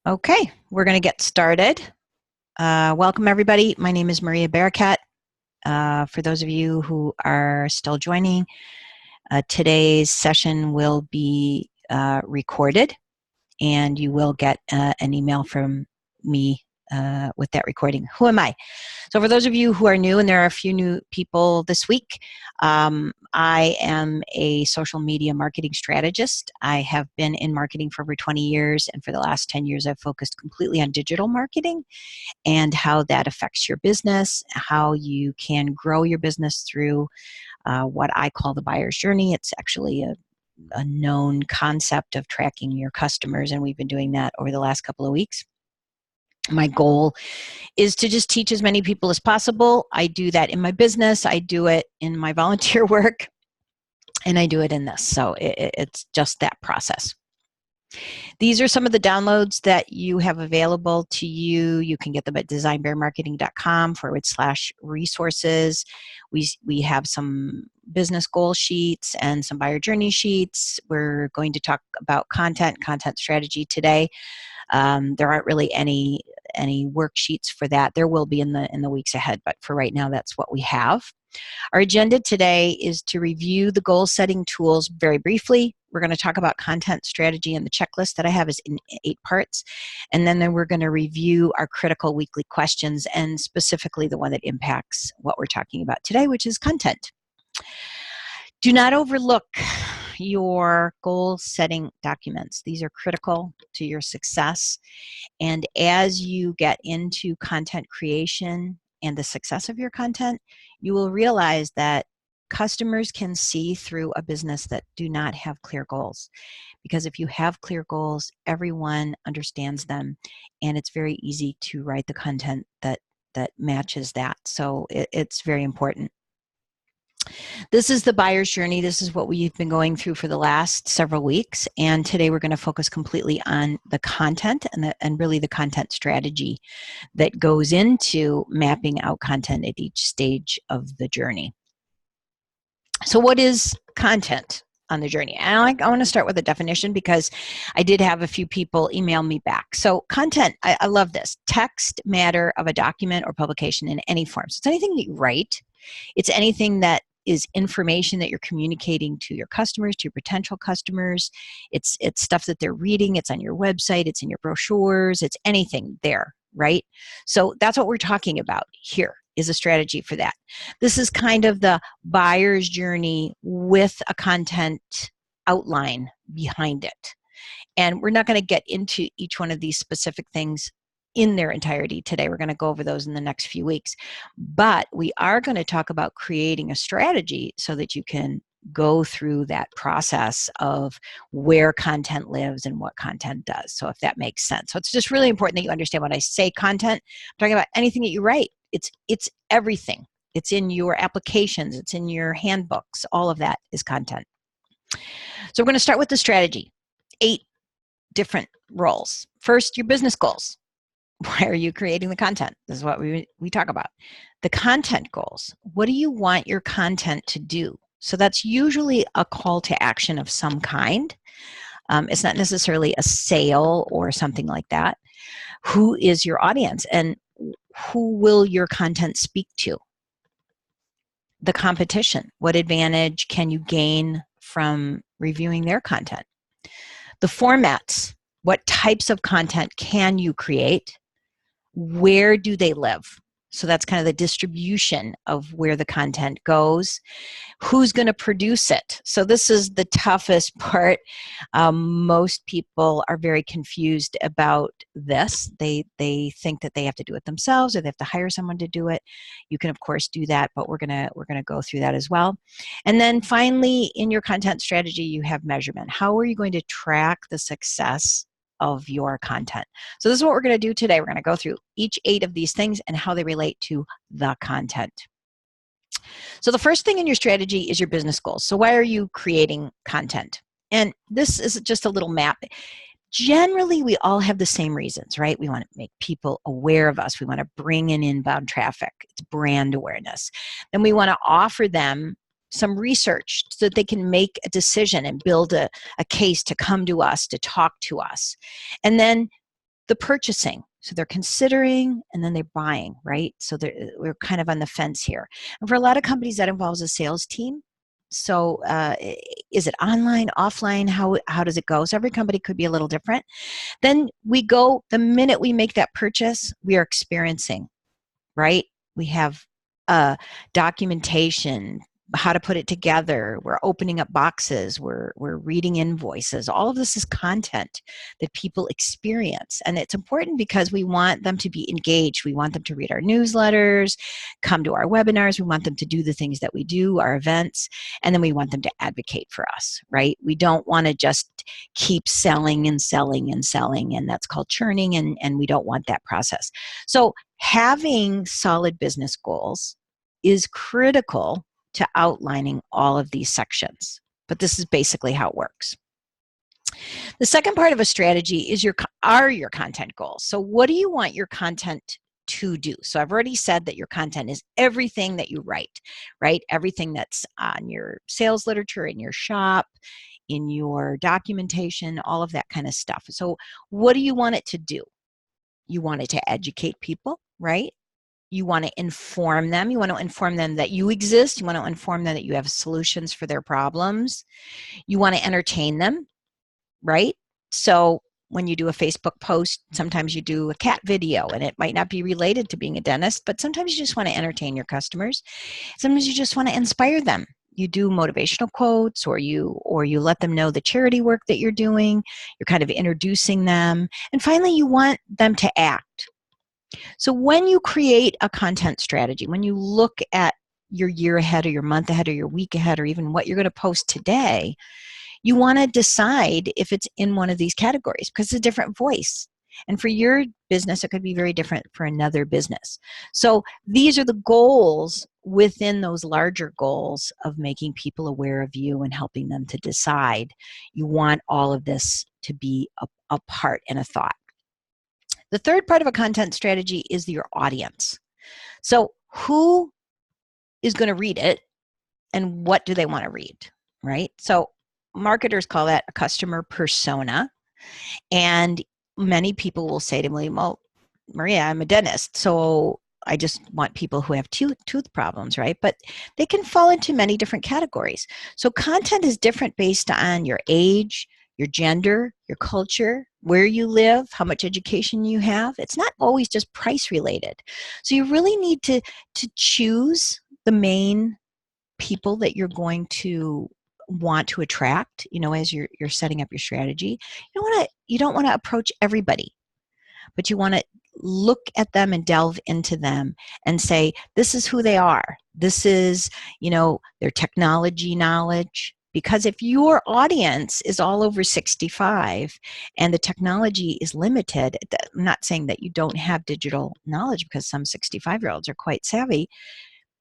Okay, we're going to get started. Welcome, everybody. My name is Maria Barakat. For those of you who are still joining, today's session will be recorded, and you will get an email from me with that recording. Who am I? So for those of you who are new, and there are a few new people this week, I am a social media marketing strategist. I have been in marketing for over 20 years, and for the last 10 years, I've focused completely on digital marketing and how that affects your business, how you can grow your business through what I call the buyer's journey. It's actually a known concept of tracking your customers, and we've been doing that over the last couple of weeks. My goal is to just teach as many people as possible. I do that in my business, I do it in my volunteer work, and I do it in this. So it's just that process. These are some of the downloads that you have available to you. You can get them at designbearmarketing.com/resources. We have some business goal sheets and some buyer journey sheets. We're going to talk about content strategy today. There aren't really any worksheets for that. There will be in the weeks ahead, but for right now, that's what we have. Our agenda today is to review the goal setting tools very briefly. We're going to talk about content strategy, and the checklist that I have is in 8 parts. And then we're going to review our critical weekly questions, and specifically the one that impacts what we're talking about today, which is content. Do not overlook your goal setting documents. These are critical to your success. And as you get into content creation and the success of your content, you will realize that customers can see through a business that do not have clear goals. Because if you have clear goals, everyone understands them, and it's very easy to write the content that matches that. So it's very important. This is the buyer's journey. This is what we've been going through for the last several weeks. And today we're going to focus completely on the content and really the content strategy that goes into mapping out content at each stage of the journey. So what is content on the journey? And I want to start with a definition because I did have a few people email me back. So content, I love this. Text matter of a document or publication in any form. So it's anything that you write. It's anything that is information that you're communicating to your customers, to your potential customers. It's stuff that they're reading. It's on your website. It's in your brochures. It's anything there, right? So that's what we're talking about here, is a strategy for that. This is kind of the buyer's journey with a content outline behind it. And we're not going to get into each one of these specific things in their entirety today. We're going to go over those in the next few weeks. But we are going to talk about creating a strategy so that you can go through that process of where content lives and what content does. So if that makes sense. So it's just really important that you understand when I say content, I'm talking about anything that you write. It's everything. It's in your applications. It's in your handbooks. All of that is content. So we're going to start with the strategy. 8 different roles. First, your business goals. Why are you creating the content? This is what we talk about. The content goals. What do you want your content to do? So that's usually a call to action of some kind. It's not necessarily a sale or something like that. Who is your audience, and who will your content speak to? The competition. What advantage can you gain from reviewing their content? The formats. What types of content can you create? Where do they live? So that's kind of the distribution of where the content goes. Who's going to produce it? So this is the toughest part. Most people are very confused about this. They think that they have to do it themselves, or they have to hire someone to do it. You can of course do that, but we're gonna go through that as well. And then finally, in your content strategy, you have measurement. How are you going to track the success of your content? So this is what we're going to do today. We're going to go through each 8 of these things and how they relate to the content. So the first thing in your strategy is your business goals. So why are you creating content? And this is just a little map. Generally, we all have the same reasons, right? We want to make people aware of us. We want to bring in inbound traffic. It's brand awareness. Then we want to offer them some research so that they can make a decision and build a case to come to us, to talk to us. And then the purchasing. So they're considering and then they're buying, right? So we're kind of on the fence here. And for a lot of companies, that involves a sales team. So is it online, offline? How does it go? So every company could be a little different. Then we go, the minute we make that purchase, we are experiencing, right? We have documentation, how to put it together. We're opening up boxes. We're reading invoices. All of this is content that people experience. And it's important because we want them to be engaged. We want them to read our newsletters, come to our webinars. We want them to do the things that we do, our events, and then we want them to advocate for us, right? We don't want to just keep selling and selling and selling, and that's called churning, and we don't want that process. So having solid business goals is critical to outlining all of these sections. But this is basically how it works. The second part of a strategy is your content goals. So what do you want your content to do? So I've already said that your content is everything that you write, right? Everything that's on your sales literature, in your shop, in your documentation, all of that kind of stuff. So what do you want it to do? You want it to educate people, right? You want to inform them. You want to inform them that you exist. You want to inform them that you have solutions for their problems. You want to entertain them, right? So when you do a Facebook post, sometimes you do a cat video, and it might not be related to being a dentist, but sometimes you just want to entertain your customers. Sometimes you just want to inspire them. You do motivational quotes, or you let them know the charity work that you're doing. You're kind of introducing them. And finally, you want them to act. So when you create a content strategy, when you look at your year ahead or your month ahead or your week ahead or even what you're going to post today, you want to decide if it's in one of these categories because it's a different voice. And for your business, it could be very different for another business. So these are the goals within those larger goals of making people aware of you and helping them to decide. You want all of this to be a part and a thought. The third part of a content strategy is your audience. So who is going to read it and what do they want to read, right? So marketers call that a customer persona. And many people will say to me, well, Maria, I'm a dentist, so I just want people who have tooth problems, right? But they can fall into many different categories. So content is different based on your age, your gender, your culture, where you live, how much education you have. It's not always just price related. So you really need to choose the main people that you're going to want to attract, as you're setting up your strategy. You don't want to approach everybody, but you want to look at them and delve into them and say, this is who they are. This is, their technology knowledge. Because if your audience is all over 65 and the technology is limited, I'm not saying that you don't have digital knowledge because some 65-year-olds are quite savvy,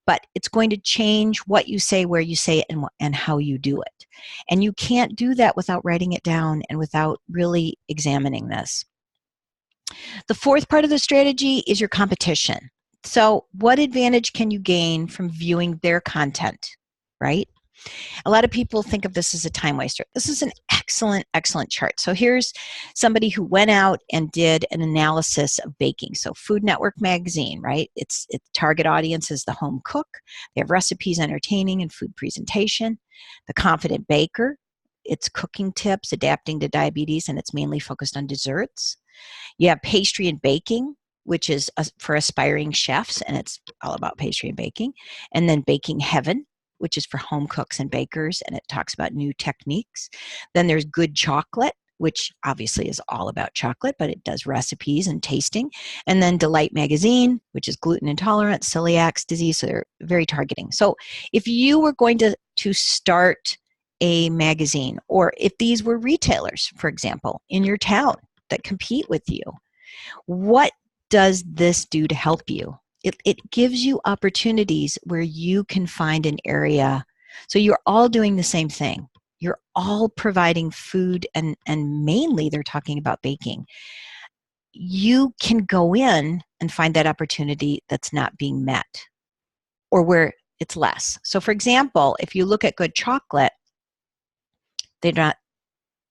but it's going to change what you say, where you say it, and how you do it. And you can't do that without writing it down and without really examining this. The fourth part of the strategy is your competition. So what advantage can you gain from viewing their content, right? A lot of people think of this as a time waster. This is an excellent, excellent chart. So here's somebody who went out and did an analysis of baking. So Food Network magazine, right? Its target audience is the home cook. They have recipes, entertaining, and food presentation. The Confident Baker, it's cooking tips, adapting to diabetes, and it's mainly focused on desserts. You have Pastry and Baking, which is for aspiring chefs, and it's all about pastry and baking. And then Baking Heaven, which is for home cooks and bakers, and it talks about new techniques. Then there's Good Chocolate, which obviously is all about chocolate, but it does recipes and tasting. And then Delight Magazine, which is gluten intolerant, celiac disease, so they're very targeting. So if you were going to start a magazine, or if these were retailers, for example, in your town that compete with you, what does this do to help you? It gives you opportunities where you can find an area. So you're all doing the same thing. You're all providing food, and mainly they're talking about baking. You can go in and find that opportunity that's not being met, or where it's less. So for example, if you look at Good Chocolate, they don't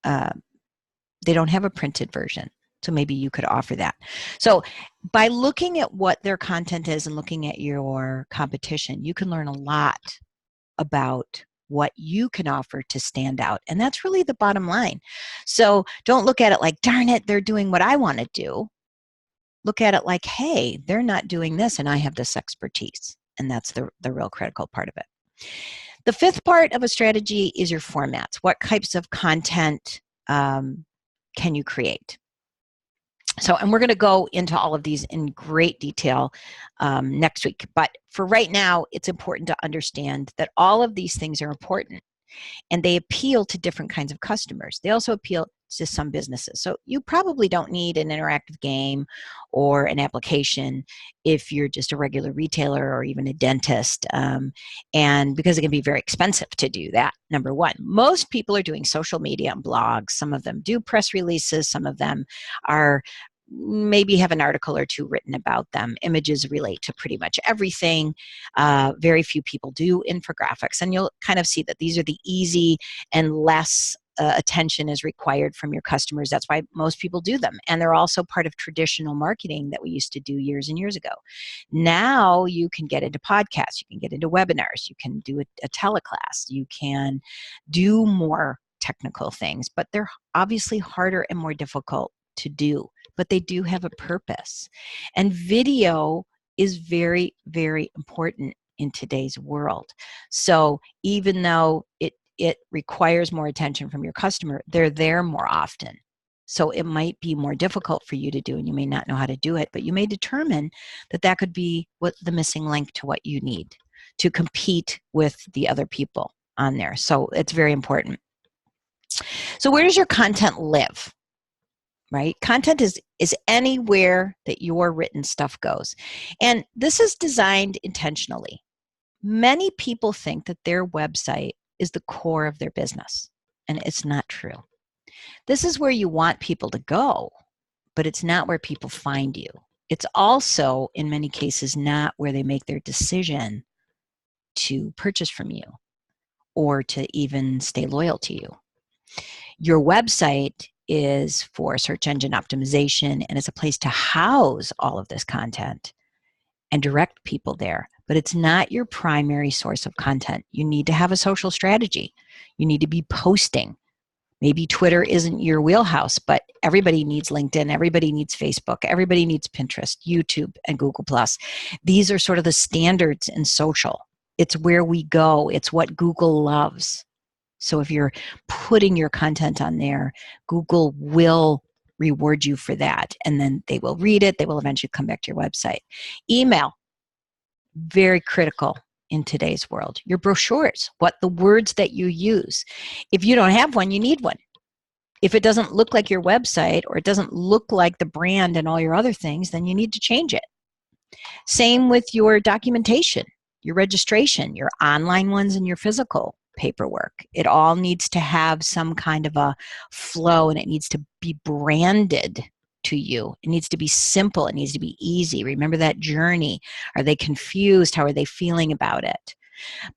have a printed version. So maybe you could offer that. So by looking at what their content is and looking at your competition, you can learn a lot about what you can offer to stand out. And that's really the bottom line. So don't look at it like, darn it, they're doing what I want to do. Look at it like, hey, they're not doing this and I have this expertise. And that's the real critical part of it. The fifth part of a strategy is your formats. What types of content can you create? So, and we're going to go into all of these in great detail next week. But for right now, it's important to understand that all of these things are important and they appeal to different kinds of customers. They also appeal to some businesses. So you probably don't need an interactive game or an application if you're just a regular retailer or even a dentist, and because it can be very expensive to do that, number one. Most people are doing social media and blogs. Some of them do press releases. Some of them are maybe have an article or two written about them. Images relate to pretty much everything. Very few people do infographics, and you'll kind of see that these are the easy and less attention is required from your customers. That's why most people do them. And they're also part of traditional marketing that we used to do years and years ago. Now you can get into podcasts, you can get into webinars, you can do a teleclass, you can do more technical things, but they're obviously harder and more difficult to do. But they do have a purpose. And video is very, very important in today's world. So even though it requires more attention from your customer, they're there more often. So it might be more difficult for you to do, and you may not know how to do it, but you may determine that that could be what the missing link to what you need to compete with the other people on there. So it's very important. So where does your content live? Right? Content is anywhere that your written stuff goes. And this is designed intentionally. Many people think that their website is the core of their business, and it's not true. This is where you want people to go, but it's not where people find you. It's also, in many cases, not where they make their decision to purchase from you or to even stay loyal to you. Your website is for search engine optimization, and it's a place to house all of this content and direct people there. But it's not your primary source of content. You need to have a social strategy. You need to be posting. Maybe Twitter isn't your wheelhouse, but everybody needs LinkedIn, everybody needs Facebook, everybody needs Pinterest, YouTube, and Google+. These are sort of the standards in social. It's where we go. It's what Google loves. So if you're putting your content on there, Google will reward you for that. And then they will read it. They will eventually come back to your website. Email, very critical in today's world. Your brochures, the words that you use. If you don't have one, you need one. If it doesn't look like your website or it doesn't look like the brand and all your other things, then you need to change it. Same with your documentation, your registration, your online ones and your physical paperwork. It all needs to have some kind of a flow, and it needs to be branded to you. It needs to be simple. It needs to be easy. Remember that journey. Are they confused? How are they feeling about it?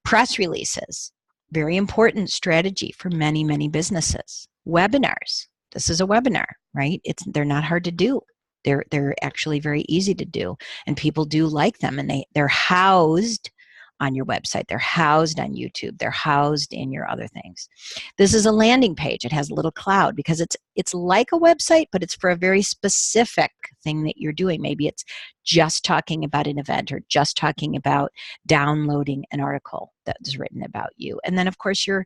Press releases, very important strategy for many, many businesses. Webinars. This is a webinar, right? They're not hard to do. They're actually very easy to do, and people do like them, and they're housed on your website. They're housed on YouTube. They're housed in your other things. This is a landing page. It has a little cloud because it's like a website, but it's for a very specific thing that you're doing. Maybe it's just talking about an event or just talking about downloading an article that's written about you. And then of course your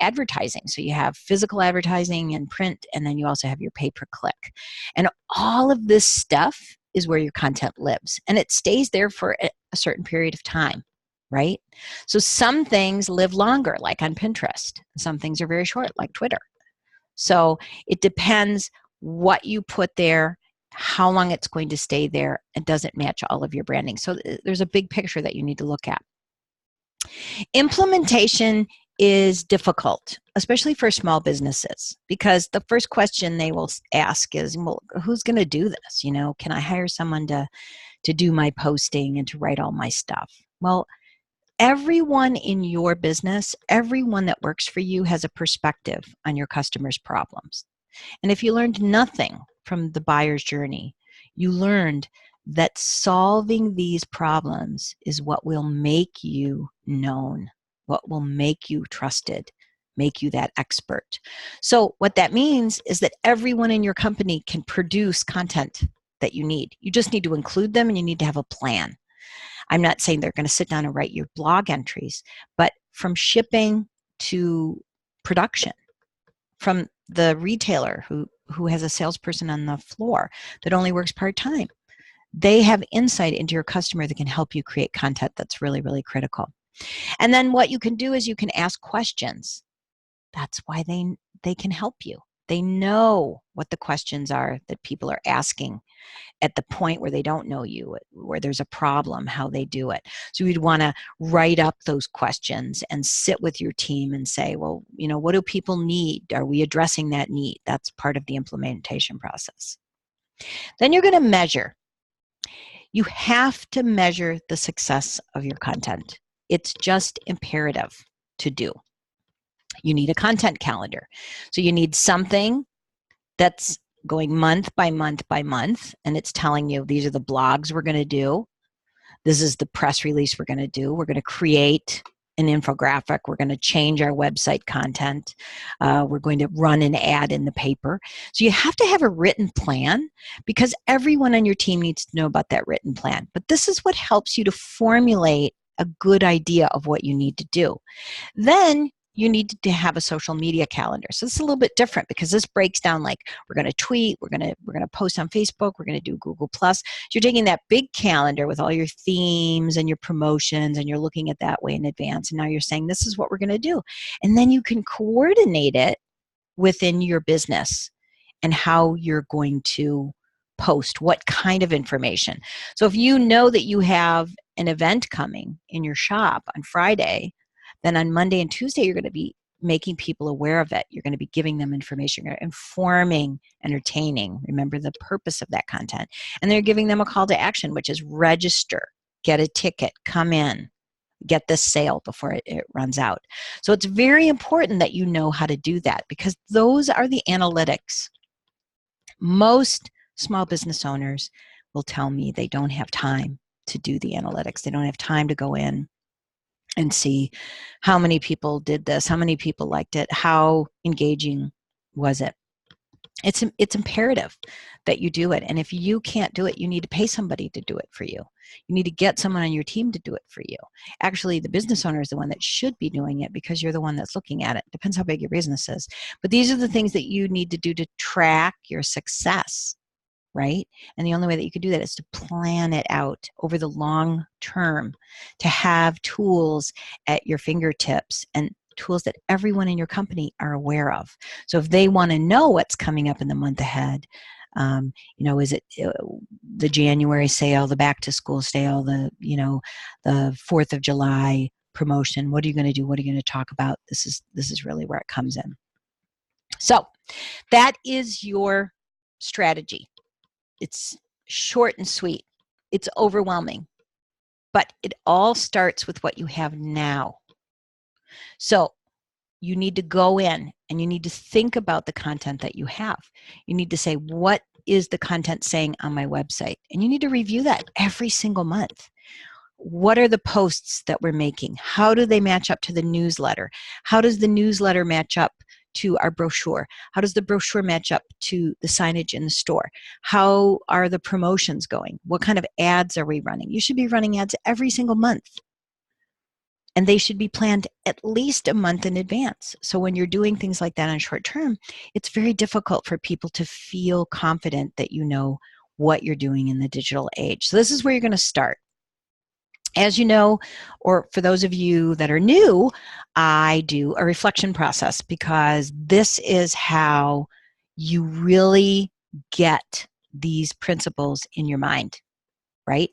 advertising. So you have physical advertising and print, and then you also have your pay-per-click. And all of this stuff is where your content lives, and it stays there for a certain period of time. Right? So some things live longer, like on Pinterest. Some things are very short, like Twitter. So it depends what you put there, how long it's going to stay there, and does it match all of your branding. So there's a big picture that you need to look at. Implementation is difficult, especially for small businesses, because the first question they will ask is, well, who's going to do this? Can I hire someone to do my posting and to write all my stuff? Well, everyone in your business, everyone that works for you has a perspective on your customers' problems. And if you learned nothing from the buyer's journey. You learned that solving these problems is what will make you known, what will make you trusted, make you that expert. So what that means is that everyone in your company can produce content that you need. You just need to include them, and you need to have a plan. I'm not saying they're going to sit down and write your blog entries, but from shipping to production, from the retailer who has a salesperson on the floor that only works part-time, they have insight into your customer that can help you create content that's really, really critical. And then what you can do is you can ask questions. That's why they can help you. They know what the questions are that people are asking at the point where they don't know you, where there's a problem, how they do it. So you'd want to write up those questions and sit with your team and say, well, what do people need? Are we addressing that need? That's part of the implementation process. Then you're going to measure. You have to measure the success of your content. It's just imperative to do. You need a content calendar. So you need something that's going month by month by month, and it's telling you these are the blogs we're going to do. This is the press release we're going to do. We're going to create an infographic. We're going to change our website content. We're going to run an ad in the paper. So you have to have a written plan, because everyone on your team needs to know about that written plan. But this is what helps you to formulate a good idea of what you need to do. Then you need to have a social media calendar. So this is a little bit different, because this breaks down like we're going to tweet, we're going to post on Facebook, we're going to do Google+. So you're taking that big calendar with all your themes and your promotions, and you're looking at that way in advance. And now you're saying, this is what we're going to do. And then you can coordinate it within your business and how you're going to post, what kind of information. So if you know that you have an event coming in your shop on Friday, then on Monday and Tuesday, you're going to be making people aware of it. You're going to be giving them information. You're informing, entertaining. Remember the purpose of that content. And they're giving them a call to action, which is register, get a ticket, come in, get this sale before it runs out. So it's very important that you know how to do that, because those are the analytics. Most small business owners will tell me they don't have time to do the analytics. They don't have time to go in and see how many people did this, how many people liked it, how engaging was it. It's imperative that you do it. And if you can't do it, you need to pay somebody to do it for you. You need to get someone on your team to do it for you. Actually, the business owner is the one that should be doing it, because you're the one that's looking at it. Depends how big your business is. But these are the things that you need to do to track your success, right? And the only way that you can do that is to plan it out over the long term, to have tools at your fingertips and tools that everyone in your company are aware of. So if they want to know what's coming up in the month ahead, is it the January sale, the back to school sale, the 4th of July promotion? What are you going to do? What are you going to talk about? This is really where it comes in. So that is your strategy. It's short and sweet. It's overwhelming. But it all starts with what you have now. So you need to go in and you need to think about the content that you have. You need to say, what is the content saying on my website? And you need to review that every single month. What are the posts that we're making? How do they match up to the newsletter? How does the newsletter match up to our brochure? How does the brochure match up to the signage in the store? How are the promotions going? What kind of ads are we running? You should be running ads every single month. And they should be planned at least a month in advance. So when you're doing things like that on short term, it's very difficult for people to feel confident that you know what you're doing in the digital age. So this is where you're going to start. As you know, or for those of you that are new, I do a reflection process, because this is how you really get these principles in your mind, right?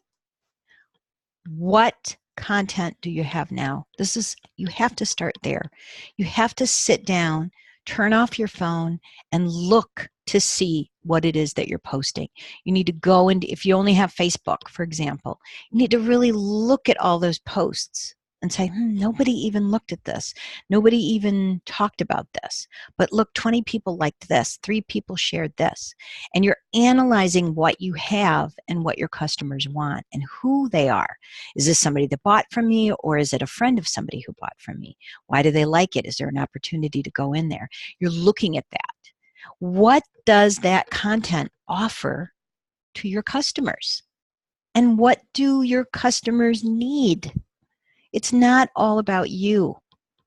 What content do you have now? You have to start there. You have to sit down, turn off your phone, and look to see what it is that you're posting. You need to go into, if you only have Facebook, for example, you need to really look at all those posts and say, nobody even looked at this. Nobody even talked about this. But look, 20 people liked this. 3 people shared this. And you're analyzing what you have and what your customers want and who they are. Is this somebody that bought from me, or is it a friend of somebody who bought from me? Why do they like it? Is there an opportunity to go in there? You're looking at that. What does that content offer to your customers? And what do your customers need? It's not all about you,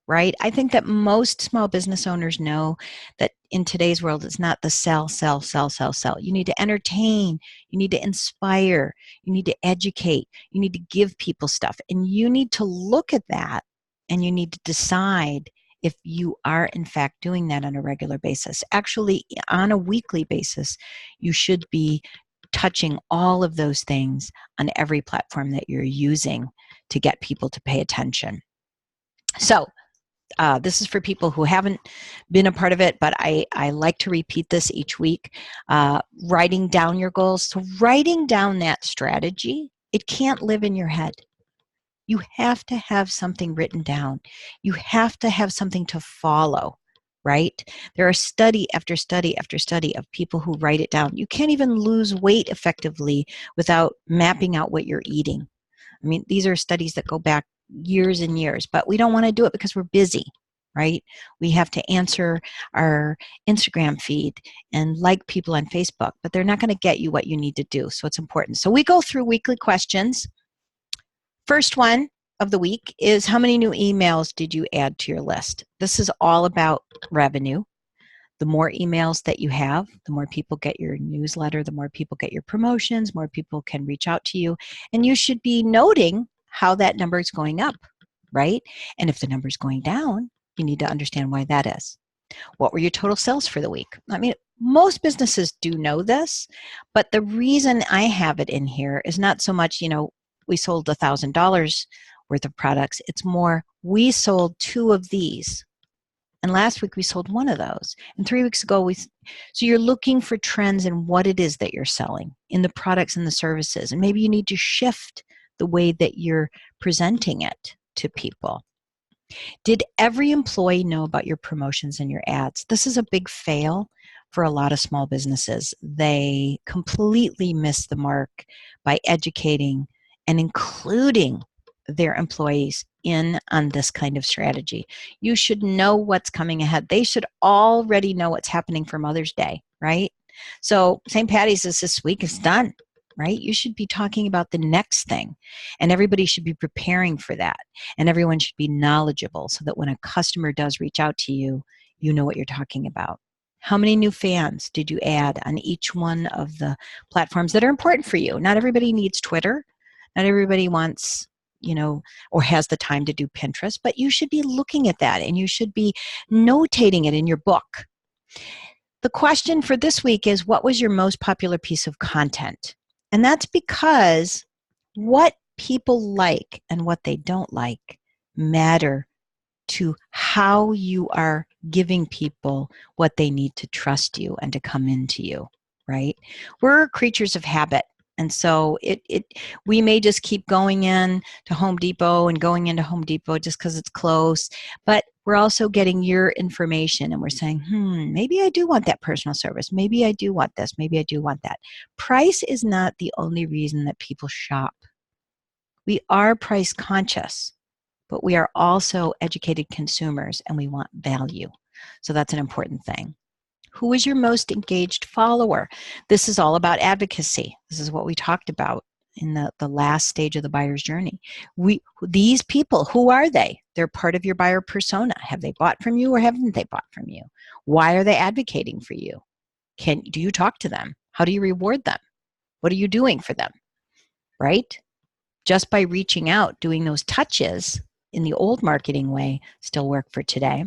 right? I think that most small business owners know that in today's world, it's not the sell, sell, sell, sell, sell. You need to entertain, you need to inspire, you need to educate, you need to give people stuff. And you need to look at that and you need to decide if you are in fact doing that on a regular basis. Actually, on a weekly basis, you should be touching all of those things on every platform that you're using to get people to pay attention. So this is for people who haven't been a part of it, but I like to repeat this each week. Writing down your goals. So writing down that strategy, it can't live in your head. You have to have something written down. You have to have something to follow, right? There are study after study after study of people who write it down. You can't even lose weight effectively without mapping out what you're eating. I mean, these are studies that go back years and years, but we don't want to do it because we're busy, right? We have to answer our Instagram feed and like people on Facebook, but they're not going to get you what you need to do. So it's important. So we go through weekly questions. First one of the week is, how many new emails did you add to your list? This is all about revenue. The more emails that you have, the more people get your newsletter, the more people get your promotions, more people can reach out to you. And you should be noting how that number is going up, right? And if the number is going down, you need to understand why that is. What were your total sales for the week? I mean, most businesses do know this, but the reason I have it in here is not so much, we sold $1,000 worth of products. It's more, we sold 2 of these. And last week we sold 1 of those. And 3 weeks ago, so you're looking for trends in what it is that you're selling, in the products and the services. And maybe you need to shift the way that you're presenting it to people. Did every employee know about your promotions and your ads? This is a big fail for a lot of small businesses. They completely miss the mark by educating and including their employees in on this kind of strategy. You should know what's coming ahead. They should already know what's happening for Mother's Day, right? So St. Patty's is this week, it's done, right? You should be talking about the next thing, and everybody should be preparing for that, and everyone should be knowledgeable so that when a customer does reach out to you, you know what you're talking about. How many new fans did you add on each one of the platforms that are important for you? Not everybody needs Twitter. Not everybody wants, or has the time to do Pinterest, but you should be looking at that and you should be notating it in your book. The question for this week is, what was your most popular piece of content? And that's because what people like and what they don't like matter to how you are giving people what they need to trust you and to come into you, right? We're creatures of habit. And so we may just keep going in to Home Depot and going into Home Depot just because it's close, but we're also getting your information and we're saying, maybe I do want that personal service. Maybe I do want this. Maybe I do want that. Price is not the only reason that people shop. We are price conscious, but we are also educated consumers and we want value. So that's an important thing. Who is your most engaged follower? This is all about advocacy. This is what we talked about in the last stage of the buyer's journey. These people, who are they? They're part of your buyer persona. Have they bought from you or haven't they bought from you? Why are they advocating for you? Do you talk to them? How do you reward them? What are you doing for them? Right? Just by reaching out, doing those touches in the old marketing way still work for today.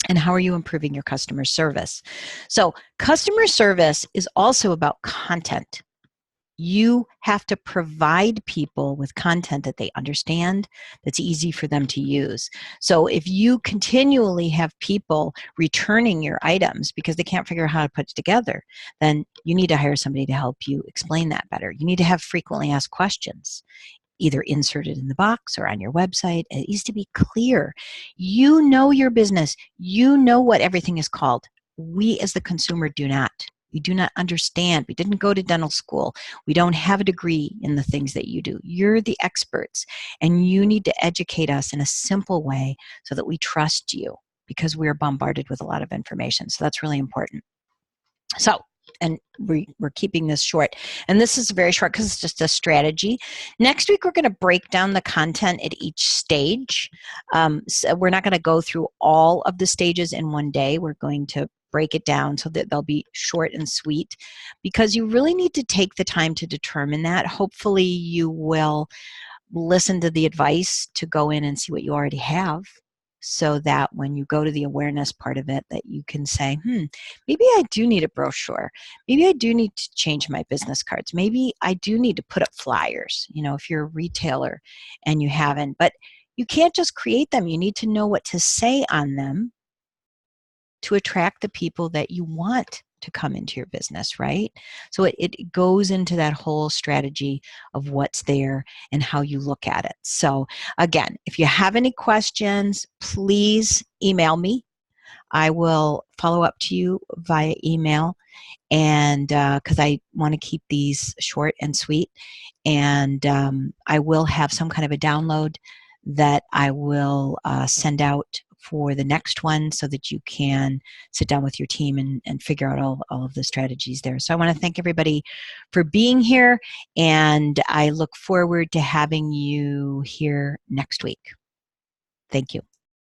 And how are you improving your customer service? So customer service is also about content. You have to provide people with content that they understand, that's easy for them to use. So if you continually have people returning your items because they can't figure out how to put it together, then you need to hire somebody to help you explain that better. You need to have frequently asked questions. either inserted in the box or on your website. It needs to be clear. You know your business. You know what everything is called. We as the consumer do not. We do not understand. We didn't go to dental school. We don't have a degree in the things that you do. You're the experts, and you need to educate us in a simple way so that we trust you, because we're bombarded with a lot of information. So that's really important. So, and we're keeping this short. And this is very short because it's just a strategy. Next week, we're going to break down the content at each stage. So we're not going to go through all of the stages in one day. We're going to break it down so that they'll be short and sweet, because you really need to take the time to determine that. Hopefully, you will listen to the advice to go in and see what you already have, so that when you go to the awareness part of it, that you can say, maybe I do need a brochure. Maybe I do need to change my business cards. Maybe I do need to put up flyers, if you're a retailer and you haven't. But you can't just create them. You need to know what to say on them to attract the people that you want to come into your business, right? So it goes into that whole strategy of what's there and how you look at it. So again, if you have any questions, please email me. I will follow up to you via email, and because I want to keep these short and sweet. And I will have some kind of a download that I will send out for the next one, so that you can sit down with your team and figure out all of the strategies there. So I want to thank everybody for being here, and I look forward to having you here next week. Thank you.